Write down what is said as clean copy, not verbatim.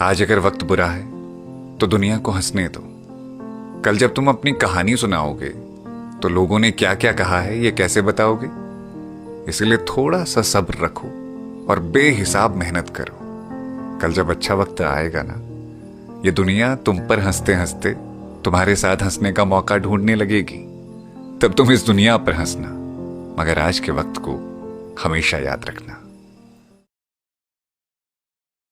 आज अगर वक्त बुरा है तो दुनिया को हंसने दो। कल जब तुम अपनी कहानी सुनाओगे तो लोगों ने क्या क्या कहा है ये कैसे बताओगे। इसलिए थोड़ा सा सब्र रखो और बेहिसाब मेहनत करो। कल जब अच्छा वक्त आएगा ना, ये दुनिया तुम पर हंसते हंसते तुम्हारे साथ हंसने का मौका ढूंढने लगेगी। तब तुम इस दुनिया पर हंसना, मगर आज के वक्त को हमेशा याद रखना।